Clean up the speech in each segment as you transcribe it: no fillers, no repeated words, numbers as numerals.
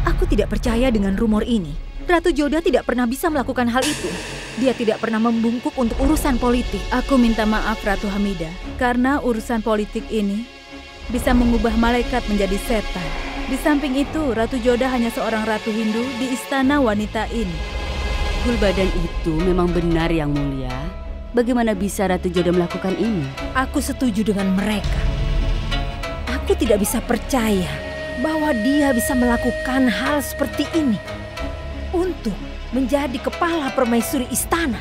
Aku tidak percaya dengan rumor ini. Ratu Joda tidak pernah bisa melakukan hal itu. Dia tidak pernah membungkuk untuk urusan politik. Aku minta maaf Ratu Hamidah, karena urusan politik ini bisa mengubah malaikat menjadi setan. Di samping itu, Ratu Joda hanya seorang ratu Hindu di istana wanita ini. Gulbadan itu memang benar yang mulia. Bagaimana bisa Ratu Joda melakukan ini? Aku setuju dengan mereka. Aku tidak bisa percaya bahwa dia bisa melakukan hal seperti ini untuk menjadi kepala permaisuri istana.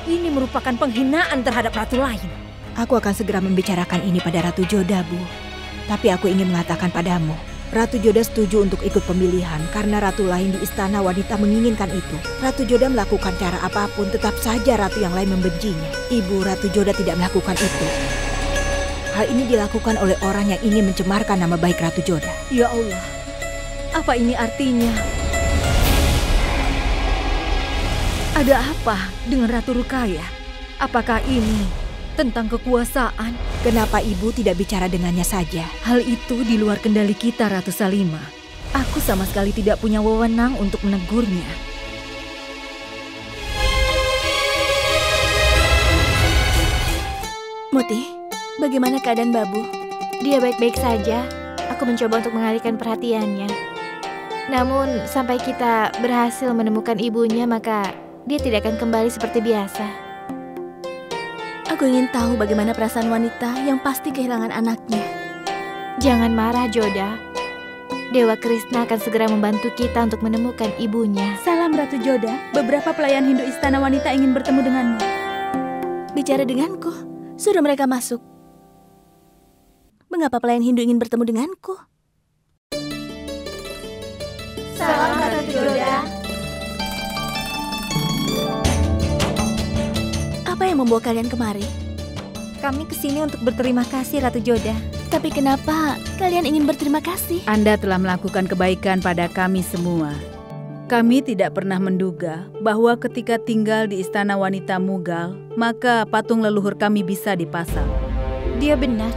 Ini merupakan penghinaan terhadap ratu lain. Aku akan segera membicarakan ini pada Ratu Joda, Bu. Tapi aku ingin mengatakan padamu, Ratu Joda setuju untuk ikut pemilihan karena ratu lain di istana wanita menginginkan itu. Ratu Joda melakukan cara apapun, tetap saja ratu yang lain membencinya. Ibu, Ratu Joda tidak melakukan itu. Hal ini dilakukan oleh orang yang ingin mencemarkan nama baik Ratu Joda. Ya Allah, apa ini artinya? Ada apa dengan Ratu Rukaya? Apakah ini tentang kekuasaan? Kenapa ibu tidak bicara dengannya saja? Hal itu di luar kendali kita, Ratu Salimah. Aku sama sekali tidak punya wewenang untuk menegurnya. Muti, bagaimana keadaan Babu? Dia baik-baik saja. Aku mencoba untuk mengalihkan perhatiannya. Namun, sampai kita berhasil menemukan ibunya, maka dia tidak akan kembali seperti biasa. Aku ingin tahu bagaimana perasaan wanita yang pasti kehilangan anaknya. Jangan marah, Joda. Dewa Krishna akan segera membantu kita untuk menemukan ibunya. Salam Ratu Joda. Beberapa pelayan Hindu istana wanita ingin bertemu denganmu. Bicara denganku, suruh mereka masuk. Mengapa pelayan Hindu ingin bertemu denganku? Salam Ratu Joda. Apa yang membawa kalian kemari? Kami kesini untuk berterima kasih, Ratu Joda. Tapi kenapa kalian ingin berterima kasih? Anda telah melakukan kebaikan pada kami semua. Kami tidak pernah menduga bahwa ketika tinggal di istana wanita Mughal, maka patung leluhur kami bisa dipasang. Dia benar,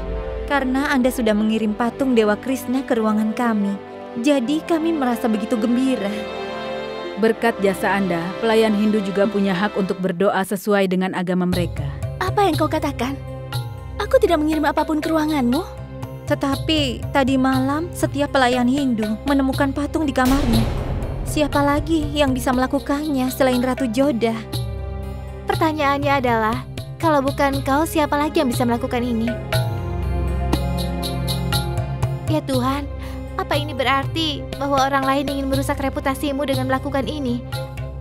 karena Anda sudah mengirim patung Dewa Krishna ke ruangan kami. Jadi kami merasa begitu gembira. Berkat jasa Anda, pelayan Hindu juga punya hak untuk berdoa sesuai dengan agama mereka. Apa yang kau katakan? Aku tidak mengirim apapun ke ruanganmu. Tetapi tadi malam setiap pelayan Hindu menemukan patung di kamarnya. Siapa lagi yang bisa melakukannya selain Ratu Joda? Pertanyaannya adalah, kalau bukan kau, siapa lagi yang bisa melakukan ini? Ya Tuhan, apa ini berarti bahwa orang lain ingin merusak reputasimu dengan melakukan ini?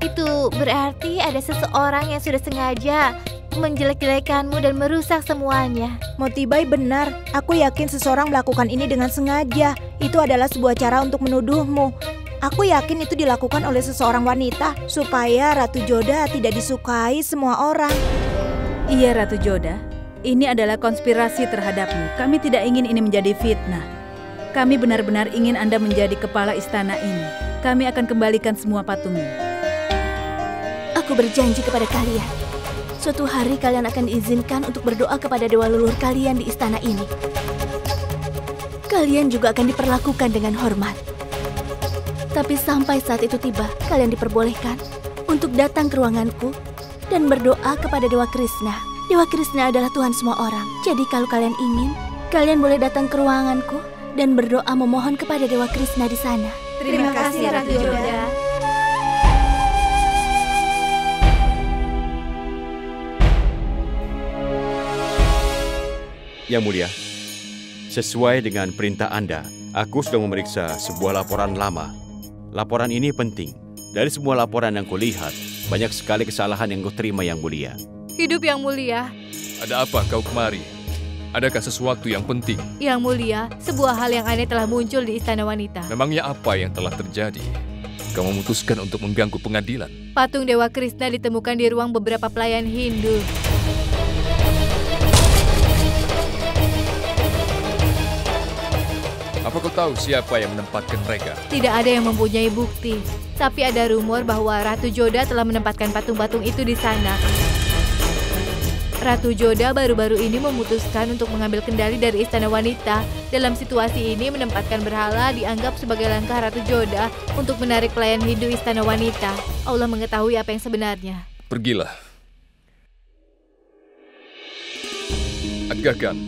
Itu berarti ada seseorang yang sudah sengaja menjelek-jelekanmu dan merusak semuanya. Motibai benar. Aku yakin seseorang melakukan ini dengan sengaja. Itu adalah sebuah cara untuk menuduhmu. Aku yakin itu dilakukan oleh seseorang wanita supaya Ratu Joda tidak disukai semua orang. Iya Ratu Joda, ini adalah konspirasi terhadapmu. Kami tidak ingin ini menjadi fitnah. Kami benar-benar ingin Anda menjadi kepala istana ini. Kami akan kembalikan semua patungnya. Aku berjanji kepada kalian, suatu hari kalian akan diizinkan untuk berdoa kepada dewa leluhur kalian di istana ini. Kalian juga akan diperlakukan dengan hormat. Tapi sampai saat itu tiba, kalian diperbolehkan untuk datang ke ruanganku dan berdoa kepada Dewa Krishna. Dewa Krishna adalah Tuhan semua orang. Jadi kalau kalian ingin, kalian boleh datang ke ruanganku dan berdoa memohon kepada Dewa Krishna di sana. Terima kasih Ratu Joda. Yang Mulia, sesuai dengan perintah Anda, aku sudah memeriksa sebuah laporan lama. Laporan ini penting. Dari semua laporan yang kulihat, banyak sekali kesalahan yang kuterima, Yang Mulia. Hidup Yang Mulia. Ada apa kau kemari? Adakah sesuatu yang penting? Yang Mulia, sebuah hal yang aneh telah muncul di istana wanita. Memangnya apa yang telah terjadi? Kau memutuskan untuk mengganggu pengadilan. Patung Dewa Krishna ditemukan di ruang beberapa pelayan Hindu. Apa kau tahu siapa yang menempatkan mereka? Tidak ada yang mempunyai bukti. Tapi ada rumor bahwa Ratu Joda telah menempatkan patung-patung itu di sana. Ratu Joda baru-baru ini memutuskan untuk mengambil kendali dari Istana Wanita. Dalam situasi ini menempatkan berhala dianggap sebagai langkah Ratu Joda untuk menarik pelayan Hindu Istana Wanita. Allah mengetahui apa yang sebenarnya. Pergilah. Agagan,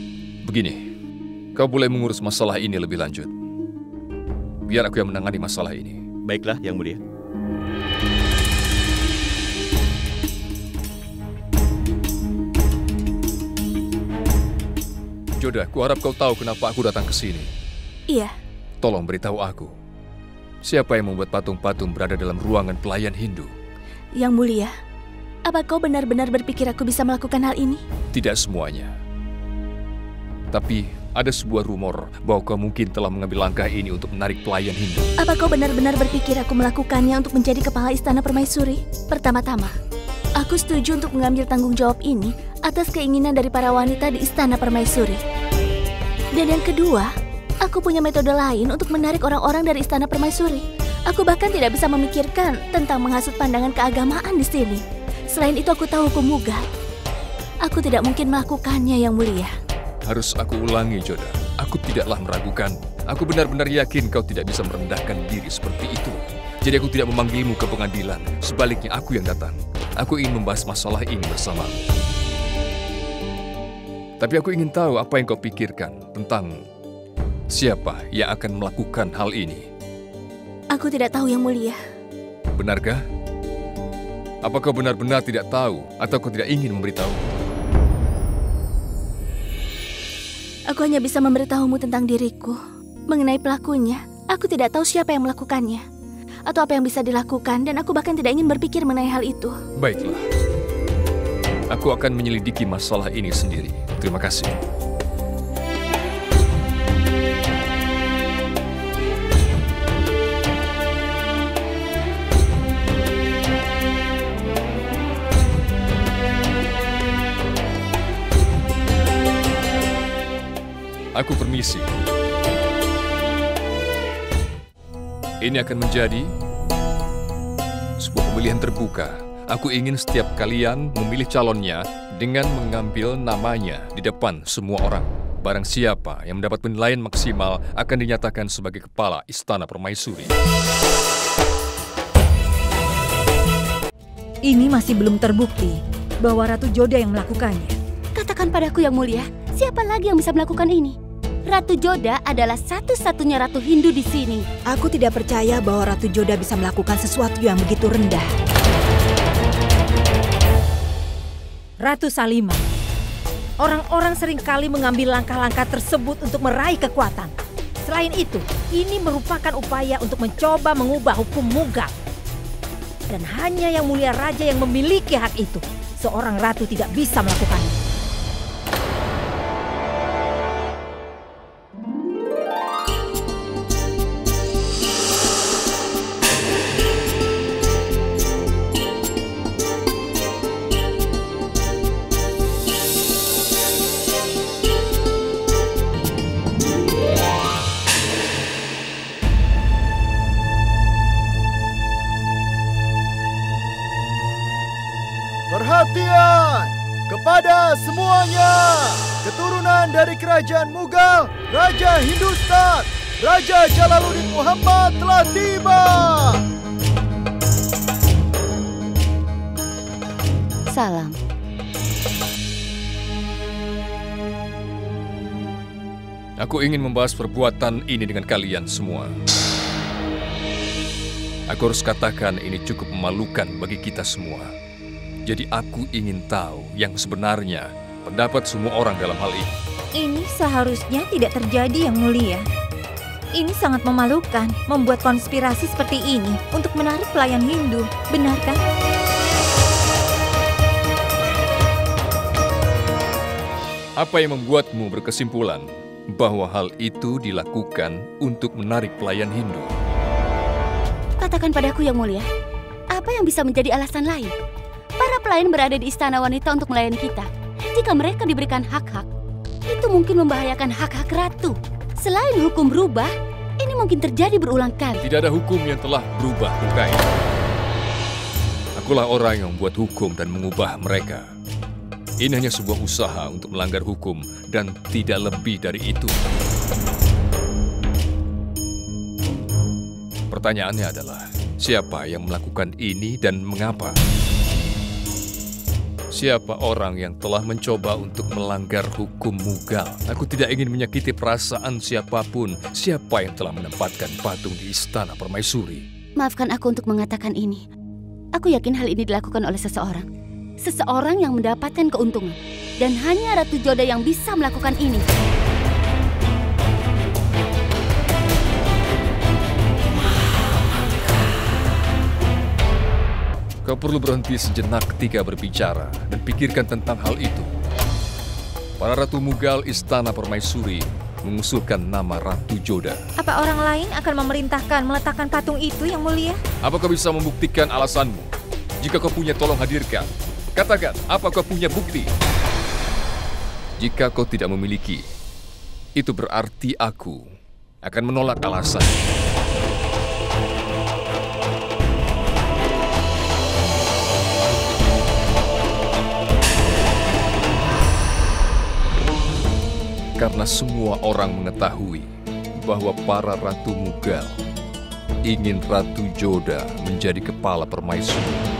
begini. Kau boleh mengurus masalah ini lebih lanjut. Biar aku yang menangani masalah ini. Baiklah, Yang Mulia. Joda, kuharap kau tahu kenapa aku datang ke sini. Iya. Tolong beritahu aku. Siapa yang membuat patung-patung berada dalam ruangan pelayan Hindu? Yang Mulia, apa kau benar-benar berpikir aku bisa melakukan hal ini? Tidak semuanya. Tapi ada sebuah rumor bahwa kau mungkin telah mengambil langkah ini untuk menarik pelayan Hindu. Apa kau benar-benar berpikir aku melakukannya untuk menjadi kepala Istana Permaisuri? Pertama-tama, aku setuju untuk mengambil tanggung jawab ini atas keinginan dari para wanita di Istana Permaisuri. Dan yang kedua, aku punya metode lain untuk menarik orang-orang dari Istana Permaisuri. Aku bahkan tidak bisa memikirkan tentang menghasut pandangan keagamaan di sini. Selain itu aku tahu hukum Mughal. Aku tidak mungkin melakukannya, Yang Mulia. Harus aku ulangi, Joda. Aku tidaklah meragukan. Aku benar-benar yakin kau tidak bisa merendahkan diri seperti itu. Jadi aku tidak memanggilmu ke pengadilan. Sebaliknya aku yang datang. Aku ingin membahas masalah ini bersamamu. Tapi aku ingin tahu apa yang kau pikirkan tentang siapa yang akan melakukan hal ini. Aku tidak tahu, Yang Mulia. Benarkah? Apa kau benar-benar tidak tahu atau kau tidak ingin memberitahu? Aku hanya bisa memberitahumu tentang diriku. Mengenai pelakunya, aku tidak tahu siapa yang melakukannya atau apa yang bisa dilakukan, dan aku bahkan tidak ingin berpikir mengenai hal itu. Baiklah. Aku akan menyelidiki masalah ini sendiri. Terima kasih. Aku permisi. Ini akan menjadi sebuah pemilihan terbuka. Aku ingin setiap kalian memilih calonnya dengan mengambil namanya di depan semua orang. Barang siapa yang mendapat penilaian maksimal akan dinyatakan sebagai kepala Istana Permaisuri. Ini masih belum terbukti bahwa Ratu Joda yang melakukannya. Katakan padaku, Yang Mulia, siapa lagi yang bisa melakukan ini? Ratu Joda adalah satu-satunya ratu Hindu di sini. Aku tidak percaya bahwa Ratu Joda bisa melakukan sesuatu yang begitu rendah. Ratu Salimah, orang-orang seringkali mengambil langkah-langkah tersebut untuk meraih kekuatan. Selain itu, ini merupakan upaya untuk mencoba mengubah hukum Mughal. Dan hanya Yang Mulia Raja yang memiliki hak itu. Seorang ratu tidak bisa melakukannya. Perhatian kepada semuanya. Keturunan dari kerajaan Mughal, Raja Hindustan, Raja Jalaluddin Muhammad telah tiba. Salam. Aku ingin membahas perbuatan ini dengan kalian semua. Aku harus katakan ini cukup memalukan bagi kita semua. Jadi aku ingin tahu yang sebenarnya pendapat semua orang dalam hal ini. Ini seharusnya tidak terjadi, Yang Mulia. Ini sangat memalukan membuat konspirasi seperti ini untuk menarik pelayan Hindu. Benar kan? Apa yang membuatmu berkesimpulan bahwa hal itu dilakukan untuk menarik pelayan Hindu? Katakan padaku, Yang Mulia, apa yang bisa menjadi alasan lain? Para pelayan berada di Istana Wanita untuk melayani kita. Jika mereka diberikan hak-hak, itu mungkin membahayakan hak-hak ratu. Selain hukum berubah, ini mungkin terjadi berulang kali. Tidak ada hukum yang telah berubah, bukan? Akulah orang yang membuat hukum dan mengubah mereka. Ini hanya sebuah usaha untuk melanggar hukum dan tidak lebih dari itu. Pertanyaannya adalah, siapa yang melakukan ini dan mengapa? Siapa orang yang telah mencoba untuk melanggar hukum Mughal? Aku tidak ingin menyakiti perasaan siapapun. Siapa yang telah menempatkan patung di Istana Permaisuri? Maafkan aku untuk mengatakan ini. Aku yakin hal ini dilakukan oleh seseorang. Seseorang yang mendapatkan keuntungan. Dan hanya Ratu Joda yang bisa melakukan ini. Kau perlu berhenti sejenak ketika berbicara dan pikirkan tentang hal itu. Para Ratu Mughal Istana Permaisuri mengusulkan nama Ratu Joda. Apa orang lain akan memerintahkan meletakkan patung itu, Yang Mulia? Apa kau bisa membuktikan alasanmu? Jika kau punya, tolong hadirkan. Katakan, apa kau punya bukti? Jika kau tidak memiliki, itu berarti aku akan menolak alasan. Karena semua orang mengetahui bahwa para Ratu Mughal ingin Ratu Joda menjadi kepala permaisuri.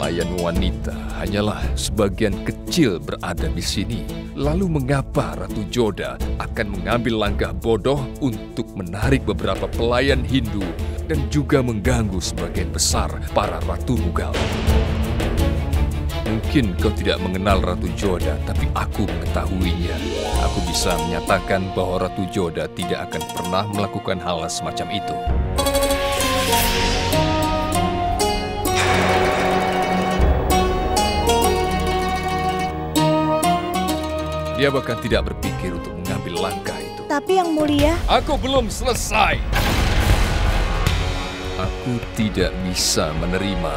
Pelayan wanita hanyalah sebagian kecil berada di sini. Lalu mengapa Ratu Joda akan mengambil langkah bodoh untuk menarik beberapa pelayan Hindu dan juga mengganggu sebagian besar para Ratu Mughal? Mungkin kau tidak mengenal Ratu Joda, tapi aku mengetahuinya. Aku bisa menyatakan bahwa Ratu Joda tidak akan pernah melakukan hal semacam itu. Dia bahkan tidak berpikir untuk mengambil langkah itu. Tapi Yang Mulia... Aku belum selesai. Aku tidak bisa menerima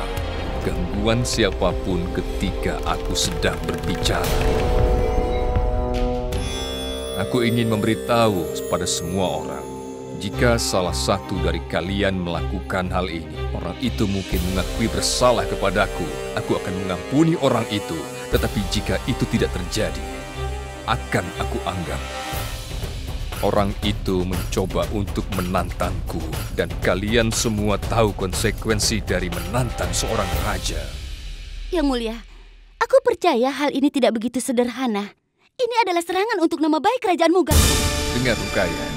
gangguan siapapun ketika aku sedang berbicara. Aku ingin memberitahu kepada semua orang, jika salah satu dari kalian melakukan hal ini, orang itu mungkin mengakui bersalah kepadaku. Aku akan mengampuni orang itu, tetapi jika itu tidak terjadi, akan aku anggap orang itu mencoba untuk menantangku, dan kalian semua tahu konsekuensi dari menantang seorang raja. Yang Mulia, aku percaya hal ini tidak begitu sederhana. Ini adalah serangan untuk nama baik Kerajaan Mughal. Dengar, Rukaya.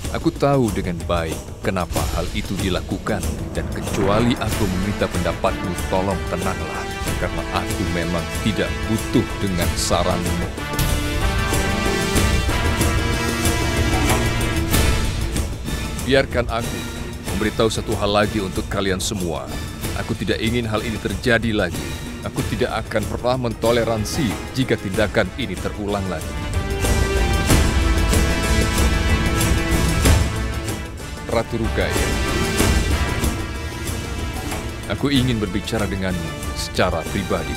Aku tahu dengan baik kenapa hal itu dilakukan, dan kecuali aku meminta pendapatmu, tolong tenanglah, karena aku memang tidak butuh dengan saranmu. Biarkan aku memberitahu satu hal lagi untuk kalian semua. Aku tidak ingin hal ini terjadi lagi. Aku tidak akan pernah mentoleransi jika tindakan ini terulang lagi. Ratu Rukaya, aku ingin berbicara denganmu secara pribadi.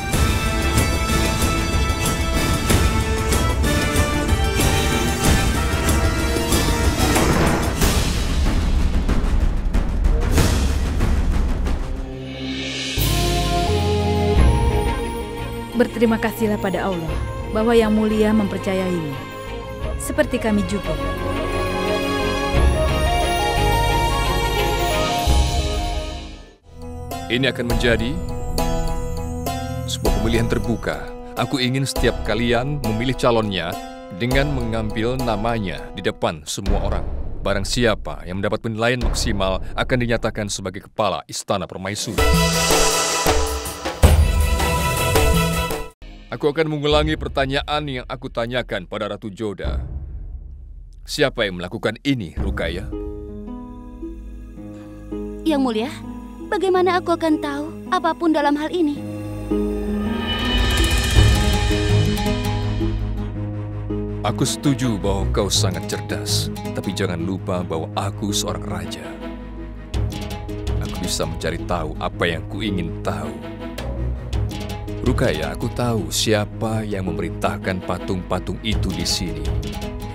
Berterima kasihlah pada Allah bahwa Yang Mulia mempercayaimu. Seperti kami juga. Ini akan menjadi sebuah pemilihan terbuka. Aku ingin setiap kalian memilih calonnya dengan mengambil namanya di depan semua orang. Barang siapa yang mendapat penilaian maksimal akan dinyatakan sebagai kepala Istana Permaisuri. Aku akan mengulangi pertanyaan yang aku tanyakan pada Ratu Joda. Siapa yang melakukan ini, Rukaya? Yang Mulia, bagaimana aku akan tahu apapun dalam hal ini? Aku setuju bahwa kau sangat cerdas, tapi jangan lupa bahwa aku seorang raja. Aku bisa mencari tahu apa yang ku ingin tahu. Rukaya, aku tahu siapa yang memerintahkan patung-patung itu di sini.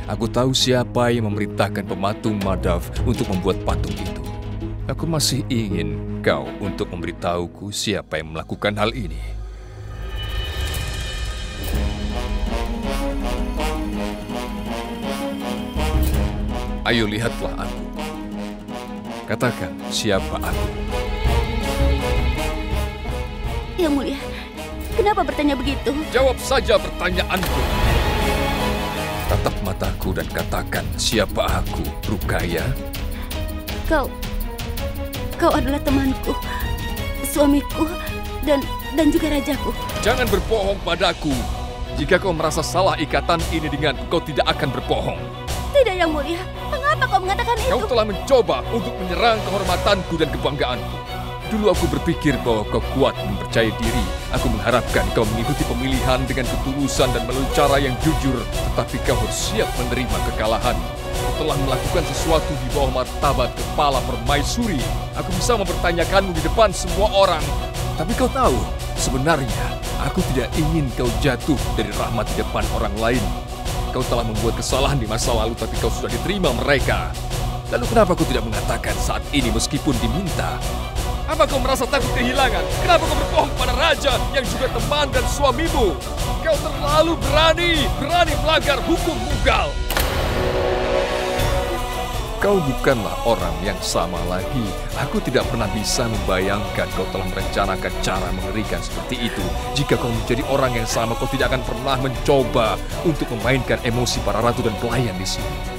Aku tahu siapa yang memerintahkan pematung Madhav untuk membuat patung itu. Aku masih ingin kau untuk memberitahuku siapa yang melakukan hal ini. Ayo lihatlah aku. Katakan siapa aku. Yang Mulia, kenapa bertanya begitu? Jawab saja pertanyaanku. Tatap mataku dan katakan siapa aku, Rukaya. Kau adalah temanku, suamiku, dan juga rajaku. Jangan berbohong padaku. Jika kau merasa salah ikatan ini denganku, kau tidak akan berbohong. Tidak, Yang Mulia. Mengapa kau mengatakan itu? Kau telah mencoba untuk menyerang kehormatanku dan kebanggaanku. Dulu aku berpikir bahwa kau kuat dan percaya diri. Aku mengharapkan kau mengikuti pemilihan dengan ketulusan dan melalui cara yang jujur. Tetapi kau harus siap menerima kekalahan. Kau telah melakukan sesuatu di bawah martabat kepala permaisuri. Aku bisa mempertanyakanmu di depan semua orang. Tapi kau tahu, sebenarnya aku tidak ingin kau jatuh dari rahmat di depan orang lain. Kau telah membuat kesalahan di masa lalu, tapi kau sudah diterima mereka. Lalu kenapa kau tidak mengatakan saat ini meskipun diminta? Apa kau merasa takut kehilangan? Kenapa kau berbohong pada raja yang juga teman dan suamimu? Kau terlalu berani melanggar hukum Mughal. Kau bukanlah orang yang sama lagi. Aku tidak pernah bisa membayangkan kau telah merencanakan cara mengerikan seperti itu. Jika kau menjadi orang yang sama, kau tidak akan pernah mencoba untuk memainkan emosi para ratu dan pelayan di sini.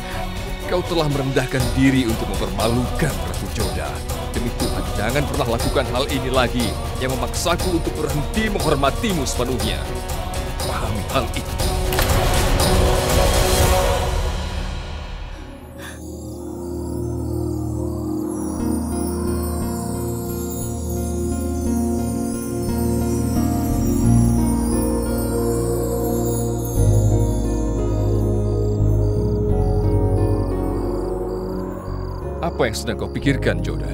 Kau telah merendahkan diri untuk mempermalukan Ratu Joda. Demi Tuhan, jangan pernah lakukan hal ini lagi yang memaksaku untuk berhenti menghormatimu sepenuhnya. Pahami hal itu. Apa yang sedang kau pikirkan, Joda?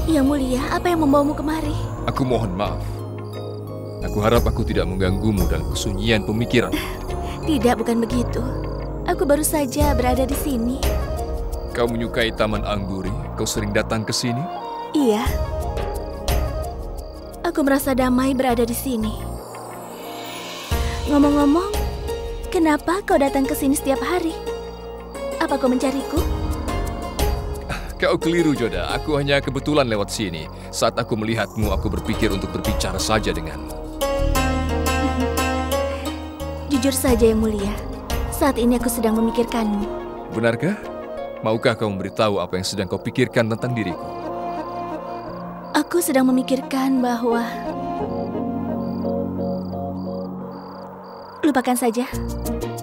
Yang Mulia, apa yang membawamu kemari? Aku mohon maaf. Aku harap aku tidak mengganggumu dalam kesunyian pemikiran. Tidak, bukan begitu. Aku baru saja berada di sini. Kau menyukai Taman Angguri? Kau sering datang ke sini? Iya. Aku merasa damai berada di sini. Ngomong-ngomong, kenapa kau datang ke sini setiap hari? Apa kau mencariku? Kau keliru, Joda. Aku hanya kebetulan lewat sini. Saat aku melihatmu, aku berpikir untuk berbicara saja denganmu. Jujur saja, Yang Mulia. Saat ini aku sedang memikirkanmu. Benarkah? Maukah kau memberitahu apa yang sedang kau pikirkan tentang diriku? Aku sedang memikirkan bahwa... Lupakan saja.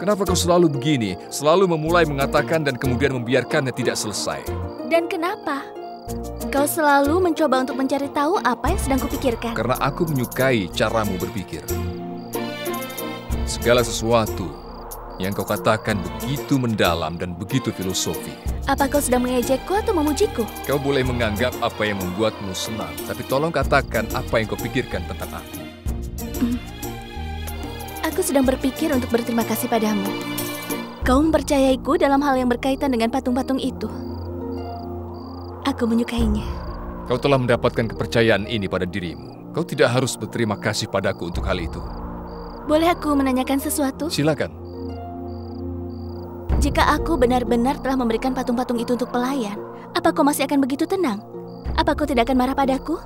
Kenapa kau selalu begini? Selalu memulai mengatakan dan kemudian membiarkannya tidak selesai. Dan kenapa? Kau selalu mencoba untuk mencari tahu apa yang sedang kupikirkan. Karena aku menyukai caramu berpikir. Segala sesuatu yang kau katakan begitu mendalam dan begitu filosofi. Apa kau sedang mengejekku atau memujiku? Kau boleh menganggap apa yang membuatmu senang, tapi tolong katakan apa yang kau pikirkan tentang aku. Aku sedang berpikir untuk berterima kasih padamu. Kau mempercayaiku dalam hal yang berkaitan dengan patung-patung itu. Aku menyukainya. Kau telah mendapatkan kepercayaan ini pada dirimu. Kau tidak harus berterima kasih padaku untuk hal itu. Boleh aku menanyakan sesuatu? Silakan. Jika aku benar-benar telah memberikan patung-patung itu untuk pelayan, apa kau masih akan begitu tenang? Apa kau tidak akan marah padaku?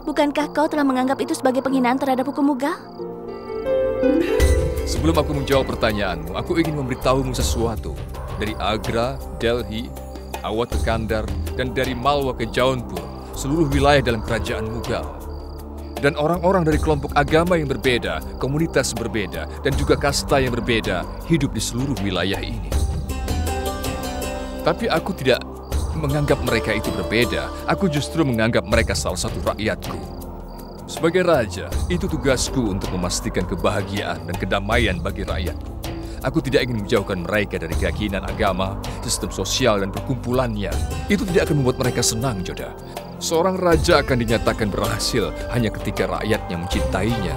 Bukankah kau telah menganggap itu sebagai penghinaan terhadap hukum Mughal? Sebelum aku menjawab pertanyaanmu, aku ingin memberitahumu sesuatu. Dari Agra, Delhi, Awadh ke Kandar, dan dari Malwa ke Jaunpur, seluruh wilayah dalam kerajaan Mughal. Dan orang-orang dari kelompok agama yang berbeda, komunitas berbeda, dan juga kasta yang berbeda hidup di seluruh wilayah ini. Tapi aku tidak menganggap mereka itu berbeda. Aku justru menganggap mereka salah satu rakyatku. Sebagai raja, itu tugasku untuk memastikan kebahagiaan dan kedamaian bagi rakyatku. Aku tidak ingin menjauhkan mereka dari keyakinan agama, sistem sosial, dan perkumpulannya. Itu tidak akan membuat mereka senang, Joda. Seorang raja akan dinyatakan berhasil hanya ketika rakyatnya mencintainya.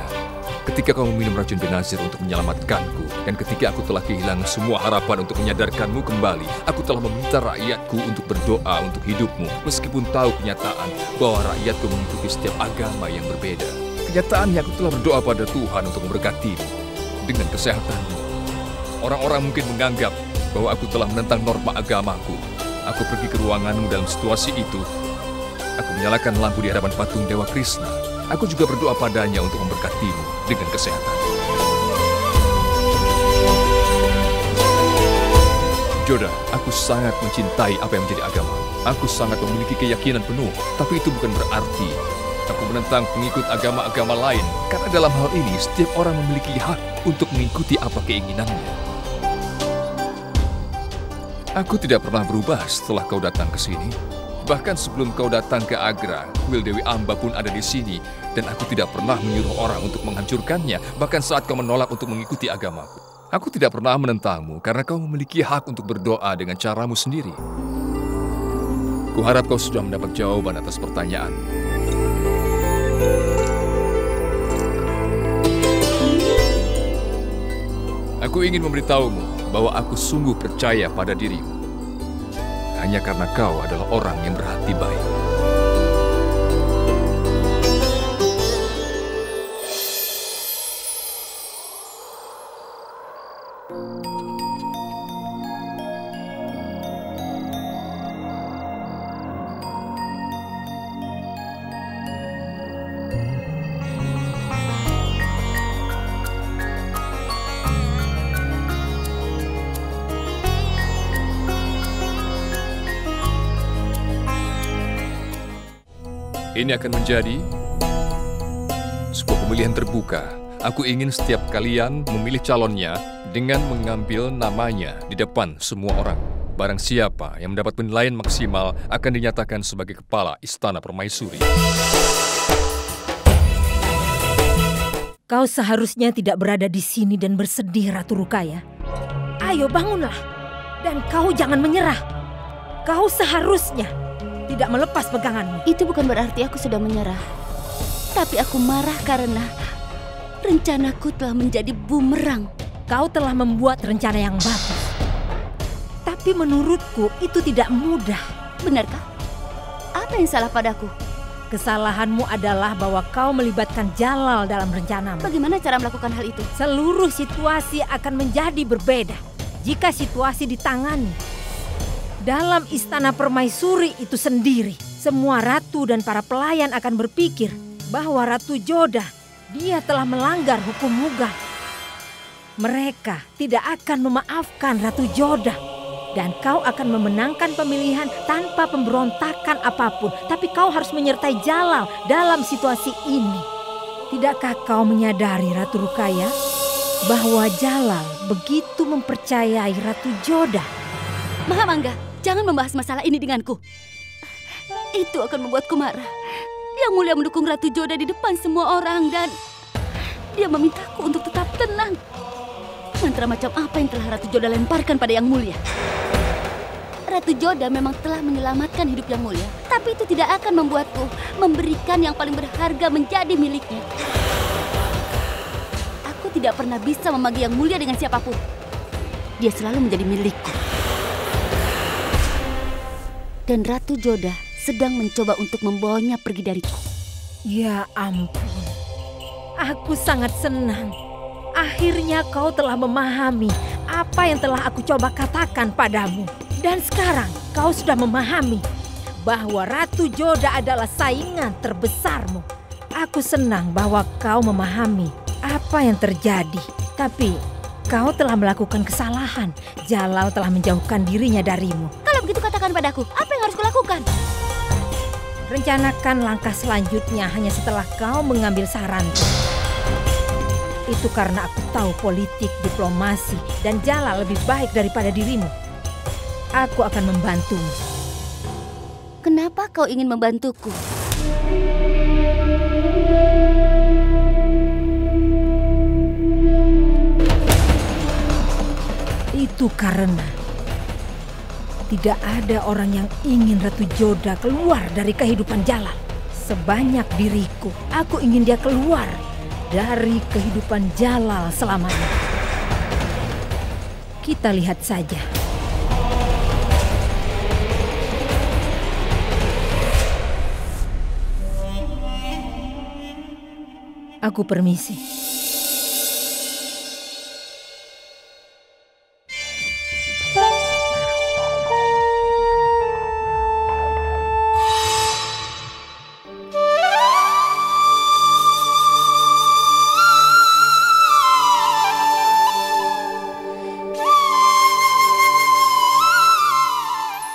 ketika kau meminum racun Benazir untuk menyelamatkanku, dan ketika aku telah kehilangan semua harapan untuk menyadarkanmu kembali, aku telah meminta rakyatku untuk berdoa untuk hidupmu, meskipun tahu kenyataan bahwa rakyatku mengikuti setiap agama yang berbeda. Kenyataannya aku telah berdoa pada Tuhan untuk memberkatimu dengan kesehatanmu. Orang-orang mungkin menganggap bahwa aku telah menentang norma agamaku. Aku pergi ke ruanganmu dalam situasi itu. Aku menyalakan lampu di hadapan patung Dewa Krishna. Aku juga berdoa padanya untuk memberkatimu dengan kesehatan. Joda, aku sangat mencintai apa yang menjadi agama. Aku sangat memiliki keyakinan penuh, tapi itu bukan berarti aku menentang pengikut agama-agama lain. Karena dalam hal ini, setiap orang memiliki hak untuk mengikuti apa keinginannya. Aku tidak pernah berubah setelah kau datang ke sini. Bahkan sebelum kau datang ke Agra, kuil Dewi Amba pun ada di sini. Dan aku tidak pernah menyuruh orang untuk menghancurkannya, bahkan saat kau menolak untuk mengikuti agamaku. Aku tidak pernah menentangmu karena kau memiliki hak untuk berdoa dengan caramu sendiri. Kuharap kau sudah mendapat jawaban atas pertanyaan. Aku ingin memberitahumu bahwa aku sungguh percaya pada dirimu. Hanya karena kau adalah orang yang berhati baik. Ini akan menjadi sebuah pemilihan terbuka. Aku ingin setiap kalian memilih calonnya dengan mengambil namanya di depan semua orang. Barang siapa yang mendapat penilaian maksimal akan dinyatakan sebagai kepala Istana Permaisuri. Kau seharusnya tidak berada di sini dan bersedih, Ratu Rukaya. Ayo bangunlah, dan kau jangan menyerah. Kau seharusnya tidak melepas peganganmu. Itu bukan berarti aku sudah menyerah. Tapi aku marah karena rencanaku telah menjadi bumerang. Kau telah membuat rencana yang bagus. Tapi menurutku itu tidak mudah. Benarkah? Apa yang salah padaku? Kesalahanmu adalah bahwa kau melibatkan Jalal dalam rencanamu. Bagaimana cara melakukan hal itu? Seluruh situasi akan menjadi berbeda jika situasi ditangani dalam Istana Permaisuri itu sendiri. Semua ratu dan para pelayan akan berpikir bahwa Ratu Joda, dia telah melanggar hukum Mughal. Mereka tidak akan memaafkan Ratu Joda. Dan kau akan memenangkan pemilihan tanpa pemberontakan apapun. Tapi kau harus menyertai Jalal dalam situasi ini. Tidakkah kau menyadari, Ratu Rukaya, bahwa Jalal begitu mempercayai Ratu Joda? Mahamangga, jangan membahas masalah ini denganku. Itu akan membuatku marah. Yang Mulia mendukung Ratu Joda di depan semua orang dan dia memintaku untuk tetap tenang. Mantra macam apa yang telah Ratu Joda lemparkan pada Yang Mulia? Ratu Joda memang telah menyelamatkan hidup Yang Mulia, tapi itu tidak akan membuatku memberikan yang paling berharga menjadi miliknya. Aku tidak pernah bisa membagi Yang Mulia dengan siapapun. Dia selalu menjadi milikku. Dan Ratu Joda sedang mencoba untuk membawanya pergi dariku. Ya ampun, aku sangat senang. Akhirnya kau telah memahami apa yang telah aku coba katakan padamu. Dan sekarang kau sudah memahami bahwa Ratu Joda adalah saingan terbesarmu. Aku senang bahwa kau memahami apa yang terjadi. Tapi kau telah melakukan kesalahan. Jalal telah menjauhkan dirinya darimu. Kalau begitu katakan padaku, apa yang harus kulakukan? Rencanakan langkah selanjutnya hanya setelah kau mengambil saranku. Itu karena aku tahu politik, diplomasi, dan Jalal lebih baik daripada dirimu. Aku akan membantumu. Kenapa kau ingin membantuku? Itu karena tidak ada orang yang ingin Ratu Joda keluar dari kehidupan Jalal. Sebanyak diriku, aku ingin dia keluar dari kehidupan Jalal selamanya. Kita lihat saja. Aku permisi.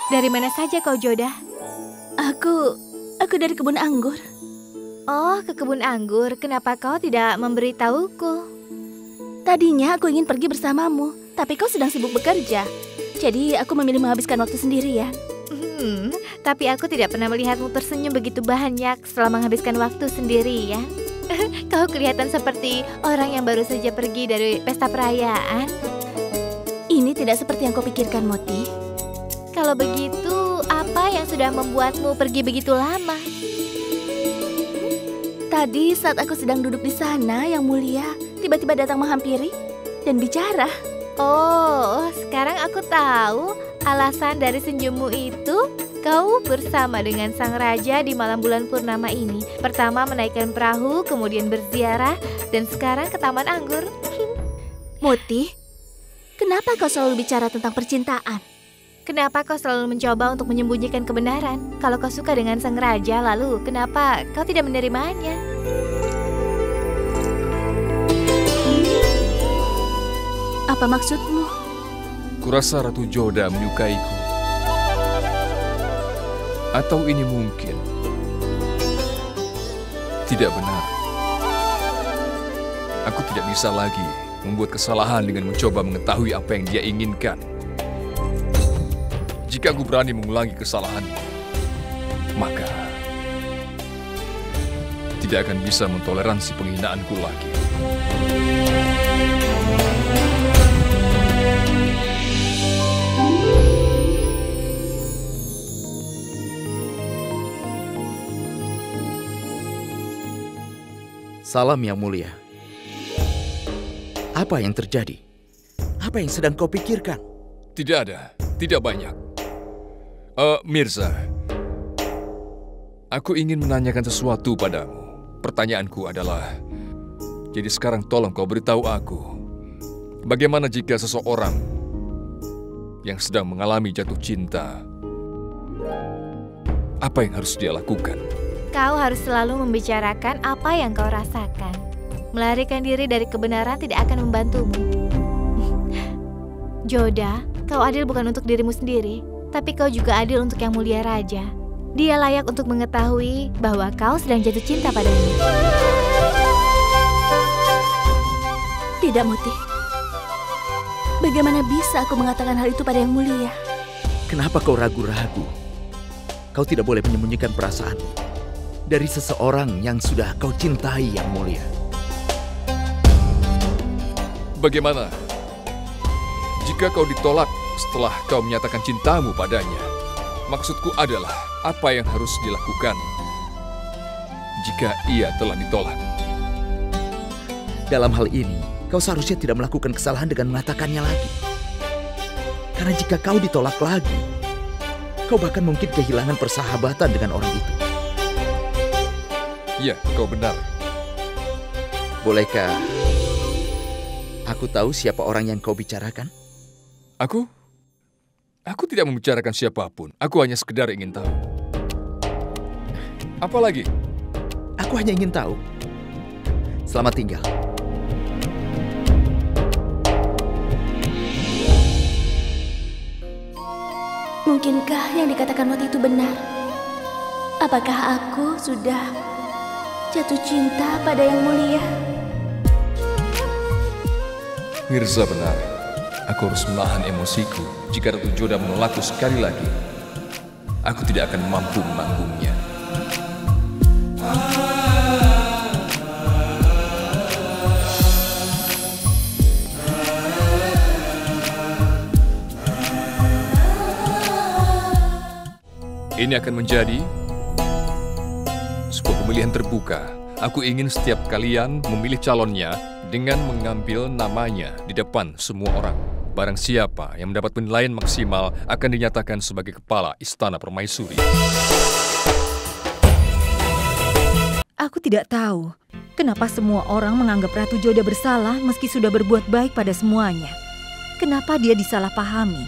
Dari mana saja kau, Joda? Aku dari kebun anggur. Oh, ke kebun anggur. Kenapa kau tidak memberitahuku? Tadinya aku ingin pergi bersamamu, tapi kau sedang sibuk bekerja. Jadi aku memilih menghabiskan waktu sendirian. Tapi aku tidak pernah melihatmu tersenyum begitu banyak setelah menghabiskan waktu sendirian. Kau kelihatan seperti orang yang baru saja pergi dari pesta perayaan. Ini tidak seperti yang kau pikirkan, Moti. Kalau begitu, apa yang sudah membuatmu pergi begitu lama? Tadi saat aku sedang duduk di sana, Yang Mulia tiba-tiba datang menghampiri dan bicara. Oh, sekarang aku tahu alasan dari senyummu itu. Kau bersama dengan sang raja di malam bulan purnama ini. Pertama menaikkan perahu, kemudian berziarah, dan sekarang ke taman anggur. Moti, kenapa kau selalu bicara tentang percintaan? Kenapa kau selalu mencoba untuk menyembunyikan kebenaran? Kalau kau suka dengan sang raja, lalu kenapa kau tidak menerimanya? Apa maksudmu? Kurasa Ratu Joda menyukaiku. Atau ini mungkin tidak benar. Aku tidak bisa lagi membuat kesalahan dengan mencoba mengetahui apa yang dia inginkan. Jika aku berani mengulangi kesalahan, maka tidak akan bisa mentoleransi penghinaanku lagi. Salam Yang Mulia. Apa yang terjadi? Apa yang sedang kau pikirkan? Tidak ada, tidak banyak. Mirza, aku ingin menanyakan sesuatu padamu. Pertanyaanku adalah, jadi sekarang tolong kau beritahu aku, bagaimana jika seseorang yang sedang mengalami jatuh cinta, apa yang harus dia lakukan? Kau harus selalu membicarakan apa yang kau rasakan. Melarikan diri dari kebenaran tidak akan membantumu. Joda, kau adil bukan untuk dirimu sendiri, tapi kau juga adil untuk Yang Mulia Raja. Dia layak untuk mengetahui bahwa kau sedang jatuh cinta padanya. Tidak, Moti. Bagaimana bisa aku mengatakan hal itu pada Yang Mulia? Kenapa kau ragu-ragu? Kau tidak boleh menyembunyikan perasaan dari seseorang yang sudah kau cintai, Yang Mulia. Bagaimana jika kau ditolak setelah kau menyatakan cintamu padanya? Maksudku adalah, apa yang harus dilakukan jika ia telah ditolak? Dalam hal ini, kau seharusnya tidak melakukan kesalahan dengan mengatakannya lagi. Karena jika kau ditolak lagi, kau bahkan mungkin kehilangan persahabatan dengan orang itu. Ya, kau benar. Bolehkah aku tahu siapa orang yang kau bicarakan? Aku tidak membicarakan siapapun. Aku hanya sekedar ingin tahu. Apa lagi? Aku hanya ingin tahu. Selamat tinggal. Mungkinkah yang dikatakan Moti itu benar? Apakah aku sudah jatuh cinta pada Yang Mulia? Mirza benar. Aku harus menahan emosiku. Jika Ratu Joda menolakku sekali lagi, aku tidak akan mampu menanggungnya. Ini akan menjadi sebuah pemilihan terbuka. Aku ingin setiap kalian memilih calonnya dengan mengambil namanya di depan semua orang. Barang siapa yang mendapat penilaian maksimal akan dinyatakan sebagai kepala Istana Permaisuri. Aku tidak tahu kenapa semua orang menganggap Ratu Joda bersalah meski sudah berbuat baik pada semuanya. Kenapa dia disalahpahami?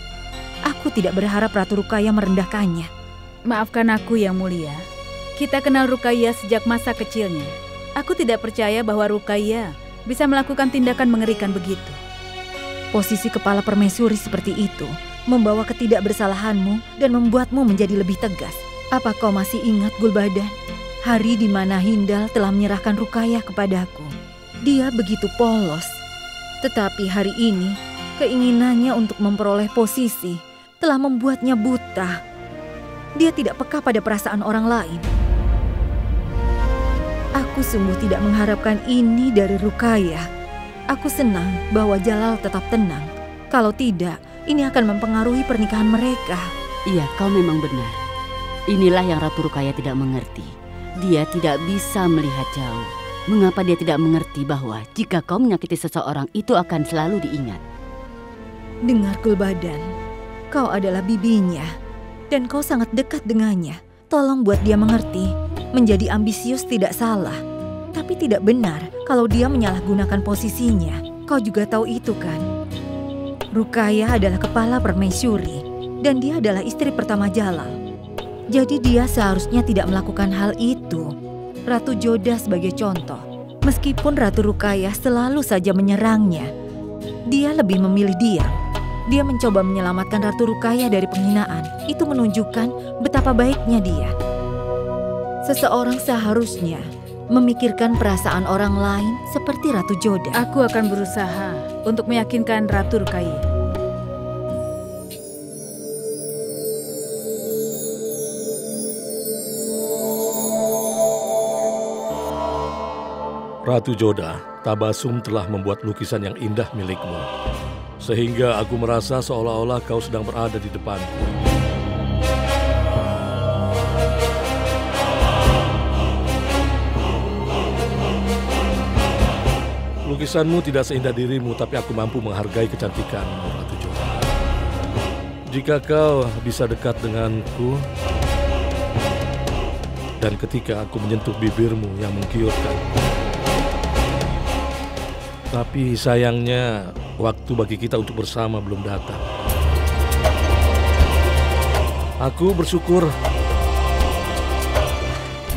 Aku tidak berharap Ratu Rukaya merendahkannya. Maafkan aku, Yang Mulia. Kita kenal Rukaya sejak masa kecilnya. Aku tidak percaya bahwa Rukaya bisa melakukan tindakan mengerikan begitu. Posisi kepala permaisuri seperti itu membawa ketidakbersalahanmu dan membuatmu menjadi lebih tegas. Apa kau masih ingat, Gulbadan? Hari di mana Hindal telah menyerahkan Rukaya kepadaku. Dia begitu polos. Tetapi hari ini, keinginannya untuk memperoleh posisi telah membuatnya buta. Dia tidak peka pada perasaan orang lain. Aku sungguh tidak mengharapkan ini dari Rukaya. Aku senang bahwa Jalal tetap tenang. Kalau tidak, ini akan mempengaruhi pernikahan mereka. Iya, kau memang benar. Inilah yang Ratu Rukaya tidak mengerti. Dia tidak bisa melihat jauh. Mengapa dia tidak mengerti bahwa jika kau menyakiti seseorang itu akan selalu diingat? Dengar, Gulbadan, kau adalah bibinya dan kau sangat dekat dengannya. Tolong buat dia mengerti, menjadi ambisius tidak salah. Tapi tidak benar kalau dia menyalahgunakan posisinya. Kau juga tahu itu kan? Rukaya adalah kepala permaisuri dan dia adalah istri pertama Jalal. Jadi dia seharusnya tidak melakukan hal itu. Ratu Joda sebagai contoh. Meskipun Ratu Rukaya selalu saja menyerangnya, dia lebih memilih diam. Dia mencoba menyelamatkan Ratu Rukaya dari penghinaan. Itu menunjukkan betapa baiknya dia. Seseorang seharusnya memikirkan perasaan orang lain seperti Ratu Joda. Aku akan berusaha untuk meyakinkan Ratu Rukaya. Ratu Joda, Tabasum telah membuat lukisan yang indah milikmu. Sehingga aku merasa seolah-olah kau sedang berada di depanku. Lukisanmu tidak seindah dirimu, tapi aku mampu menghargai kecantikanmu, Ratu Joda. Jika kau bisa dekat denganku, dan ketika aku menyentuh bibirmu yang menggiurkan. Tapi sayangnya, waktu bagi kita untuk bersama belum datang. Aku bersyukur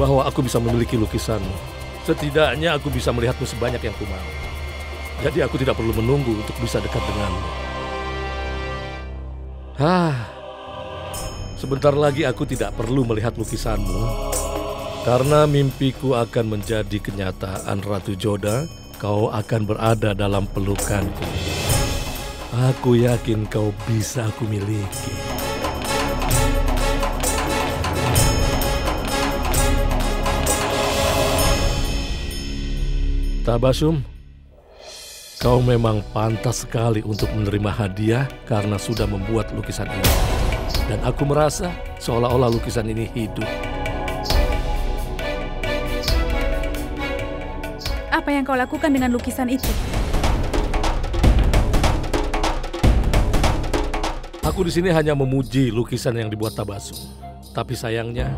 bahwa aku bisa memiliki lukisanmu. Setidaknya aku bisa melihatmu sebanyak yang ku mau. Jadi aku tidak perlu menunggu untuk bisa dekat denganmu. Sebentar lagi aku tidak perlu melihat lukisanmu. Karena mimpiku akan menjadi kenyataan, Ratu Joda. Kau akan berada dalam pelukanku. Aku yakin kau bisa aku miliki. Tabasum, kau memang pantas sekali untuk menerima hadiah karena sudah membuat lukisan ini. Dan aku merasa seolah-olah lukisan ini hidup. Apa yang kau lakukan dengan lukisan itu? Aku di sini hanya memuji lukisan yang dibuat Tabasum. Tapi sayangnya,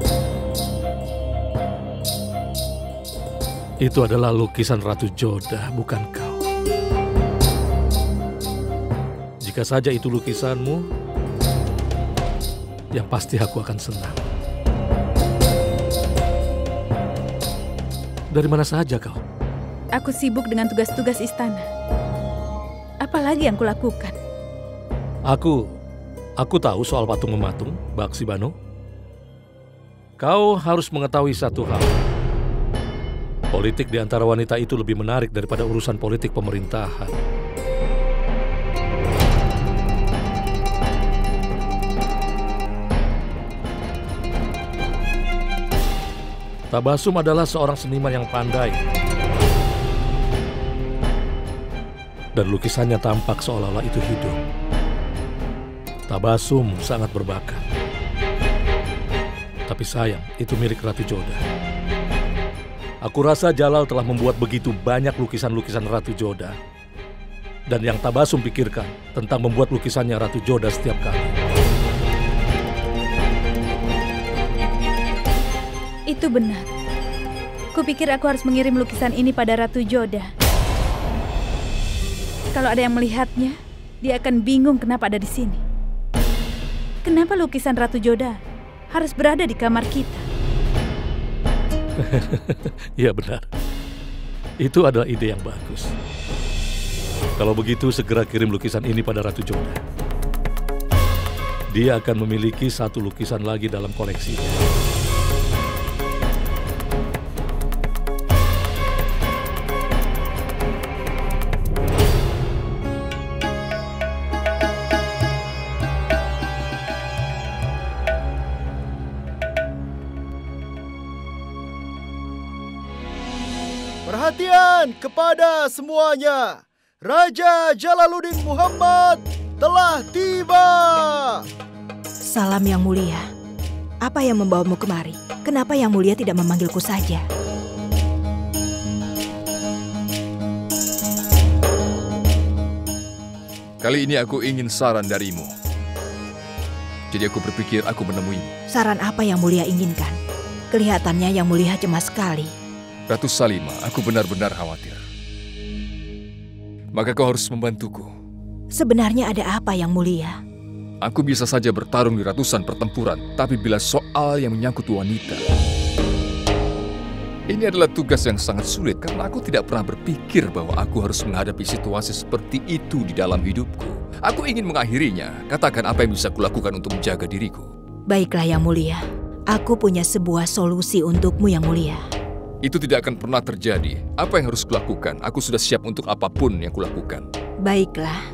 itu adalah lukisan Ratu Joda, bukan kau. Jika saja itu lukisanmu, yang pasti aku akan senang. Dari mana saja kau? Aku sibuk dengan tugas-tugas istana. Apalagi yang kulakukan? Aku tahu soal patung mematung, Baksi Bano. Kau harus mengetahui satu hal. Politik di antara wanita itu lebih menarik daripada urusan politik pemerintahan. Tabasum adalah seorang seniman yang pandai. Dan lukisannya tampak seolah-olah itu hidup. Tabasum sangat berbakat. Tapi sayang, itu milik Ratu Joda. Aku rasa Jalal telah membuat begitu banyak lukisan-lukisan Ratu Joda. Dan yang Tabassum pikirkan tentang membuat lukisannya Ratu Joda setiap kali. Itu benar. Kupikir aku harus mengirim lukisan ini pada Ratu Joda. Kalau ada yang melihatnya, dia akan bingung kenapa ada di sini. Kenapa lukisan Ratu Joda harus berada di kamar kita? Ya benar. Itu adalah ide yang bagus. Kalau begitu segera kirim lukisan ini pada Ratu Joda. Dia akan memiliki satu lukisan lagi dalam koleksinya. Perhatian kepada semuanya. Raja Jalaluddin Muhammad telah tiba. Salam Yang Mulia. Apa yang membawamu kemari? Kenapa Yang Mulia tidak memanggilku saja? Kali ini aku ingin saran darimu. Jadi aku berpikir aku menemuimu. Saran apa Yang Mulia inginkan? Kelihatannya Yang Mulia cemas sekali. Ratu Salimah, aku benar-benar khawatir. Maka kau harus membantuku. Sebenarnya ada apa Yang Mulia? Aku bisa saja bertarung di ratusan pertempuran, tapi bila soal yang menyangkut wanita, ini adalah tugas yang sangat sulit karena aku tidak pernah berpikir bahwa aku harus menghadapi situasi seperti itu di dalam hidupku. Aku ingin mengakhirinya. Katakan apa yang bisa kulakukan untuk menjaga diriku. Baiklah Yang Mulia. Aku punya sebuah solusi untukmu Yang Mulia. Itu tidak akan pernah terjadi. Apa yang harus kulakukan? Aku sudah siap untuk apapun yang kulakukan. Baiklah.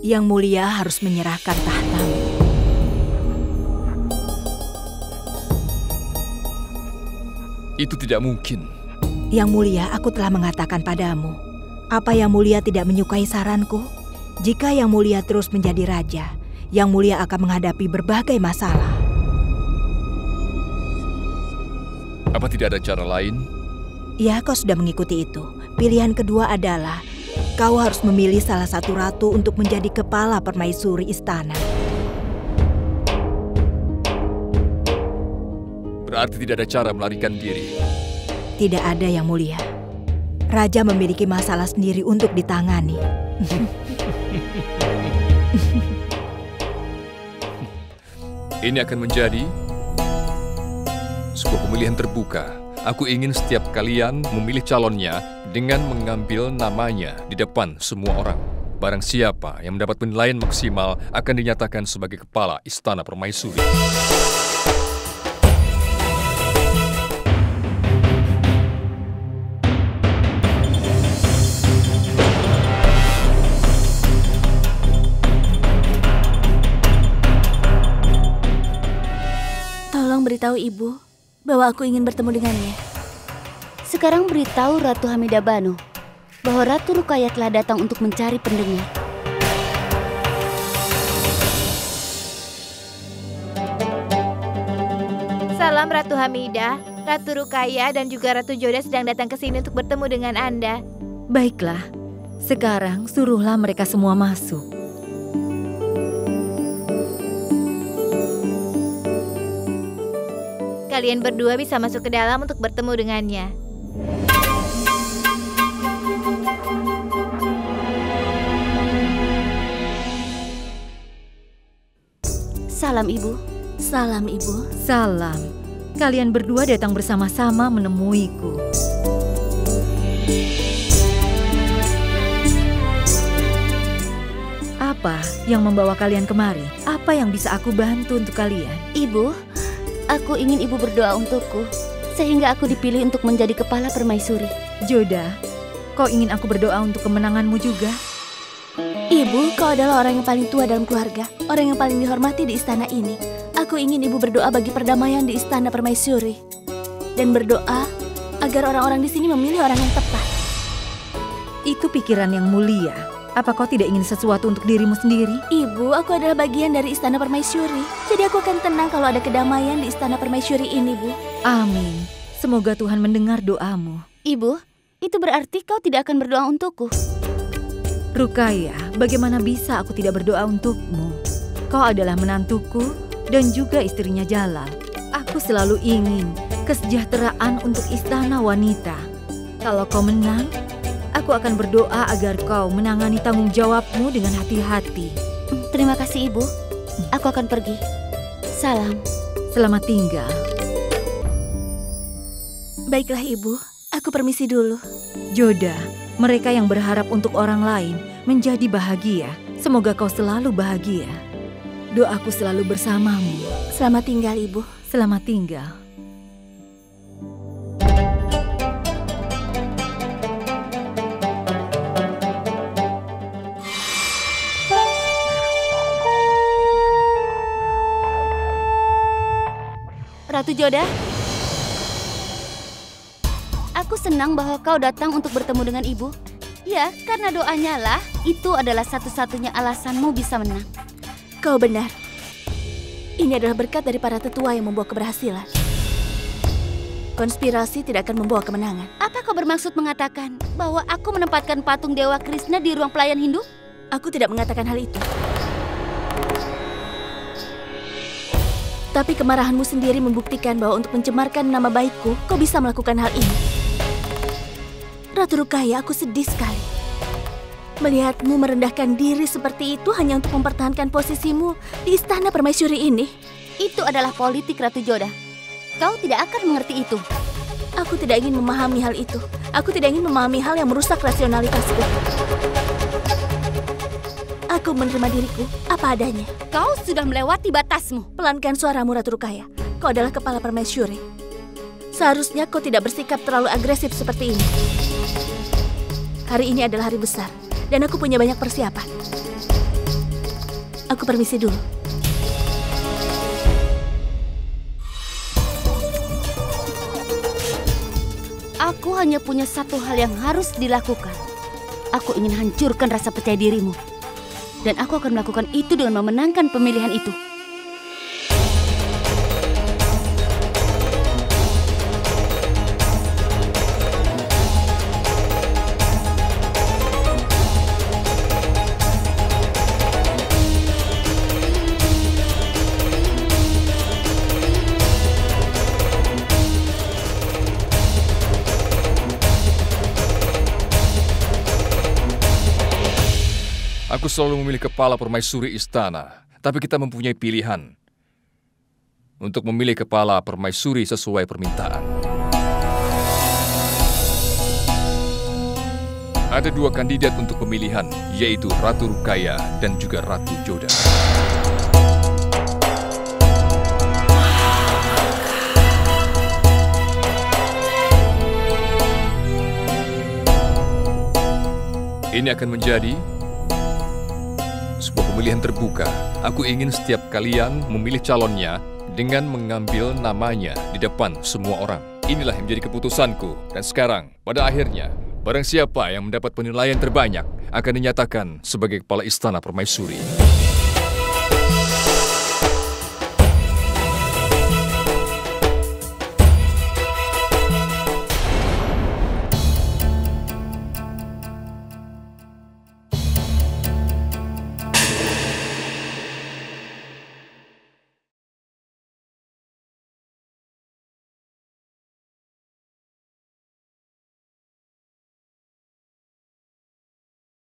Yang Mulia harus menyerahkan tahtamu. Itu tidak mungkin. Yang Mulia, aku telah mengatakan padamu. Apa Yang Mulia tidak menyukai saranku? Jika Yang Mulia terus menjadi raja, Yang Mulia akan menghadapi berbagai masalah. Apa tidak ada cara lain? Ya, kau sudah mengikuti itu. Pilihan kedua adalah kau harus memilih salah satu ratu untuk menjadi kepala permaisuri istana. Berarti tidak ada cara melarikan diri. Tidak ada Yang Mulia. Raja memiliki masalah sendiri untuk ditangani. Ini akan menjadi sebuah pemilihan terbuka. Aku ingin setiap kalian memilih calonnya dengan mengambil namanya di depan semua orang. Barang siapa yang mendapat penilaian maksimal akan dinyatakan sebagai kepala Istana Permaisuri. Tolong beritahu Ibu bahwa aku ingin bertemu dengannya. Sekarang beritahu Ratu Hamidah Banu bahwa Ratu Ruqayyah telah datang untuk mencari pendengar. Salam Ratu Hamidah, Ratu Ruqayyah dan juga Ratu Joda sedang datang ke sini untuk bertemu dengan Anda. Baiklah, sekarang suruhlah mereka semua masuk. Kalian berdua bisa masuk ke dalam untuk bertemu dengannya. Salam Ibu. Salam Ibu. Salam. Kalian berdua datang bersama-sama menemuiku. Apa yang membawa kalian kemari? Apa yang bisa aku bantu untuk kalian? Ibu, aku ingin Ibu berdoa untukku, sehingga aku dipilih untuk menjadi kepala permaisuri. Joda, kau ingin aku berdoa untuk kemenanganmu juga? Ibu, kau adalah orang yang paling tua dalam keluarga, orang yang paling dihormati di istana ini. Aku ingin Ibu berdoa bagi perdamaian di Istana Permaisuri. Dan berdoa agar orang-orang di sini memilih orang yang tepat. Itu pikiran yang mulia. Apa kau tidak ingin sesuatu untuk dirimu sendiri? Ibu, aku adalah bagian dari Istana Permaisuri. Jadi aku akan tenang kalau ada kedamaian di Istana Permaisuri ini, Bu. Amin. Semoga Tuhan mendengar doamu. Ibu, itu berarti kau tidak akan berdoa untukku. Rukaya, bagaimana bisa aku tidak berdoa untukmu? Kau adalah menantuku dan juga istrinya Jalal. Aku selalu ingin kesejahteraan untuk istana wanita. Kalau kau menang, aku akan berdoa agar kau menangani tanggung jawabmu dengan hati-hati. Terima kasih, Ibu. Aku akan pergi. Salam. Selamat tinggal. Baiklah, Ibu. Aku permisi dulu. Joda, mereka yang berharap untuk orang lain menjadi bahagia. Semoga kau selalu bahagia. Doaku selalu bersamamu. Selamat tinggal, Ibu. Selamat tinggal. Ratu Joda, aku senang bahwa kau datang untuk bertemu dengan ibu. Ya, karena doanya lah, itu adalah satu-satunya alasanmu bisa menang. Kau benar. Ini adalah berkat dari para tetua yang membawa keberhasilan. Konspirasi tidak akan membawa kemenangan. Apa kau bermaksud mengatakan bahwa aku menempatkan patung Dewa Krishna di ruang pelayan Hindu? Aku tidak mengatakan hal itu. Tapi kemarahanmu sendiri membuktikan bahwa untuk mencemarkan nama baikku, kau bisa melakukan hal ini. Ratu Rukaya, aku sedih sekali. Melihatmu merendahkan diri seperti itu hanya untuk mempertahankan posisimu di istana permaisuri ini. Itu adalah politik, Ratu Joda. Kau tidak akan mengerti itu. Aku tidak ingin memahami hal itu. Aku tidak ingin memahami hal yang merusak rasionalitasku. Aku menerima diriku apa adanya. Kau sudah melewati batasmu. Pelankan suaramu, Ratu Rukaya. Kau adalah kepala permaisuri. Seharusnya kau tidak bersikap terlalu agresif seperti ini. Hari ini adalah hari besar, dan aku punya banyak persiapan. Aku permisi dulu. Aku hanya punya satu hal yang harus dilakukan. Aku ingin hancurkan rasa percaya dirimu. Dan aku akan melakukan itu dengan memenangkan pemilihan itu. Aku selalu memilih kepala permaisuri istana, tapi kita mempunyai pilihan untuk memilih kepala permaisuri sesuai permintaan. Ada dua kandidat untuk pemilihan, yaitu Ratu Rukaya dan juga Ratu Joda. Ini akan menjadi sebuah pemilihan terbuka. Aku ingin setiap kalian memilih calonnya dengan mengambil namanya di depan semua orang. Inilah yang menjadi keputusanku. Dan sekarang, pada akhirnya, barang siapa yang mendapat penilaian terbanyak akan dinyatakan sebagai kepala istana permaisuri.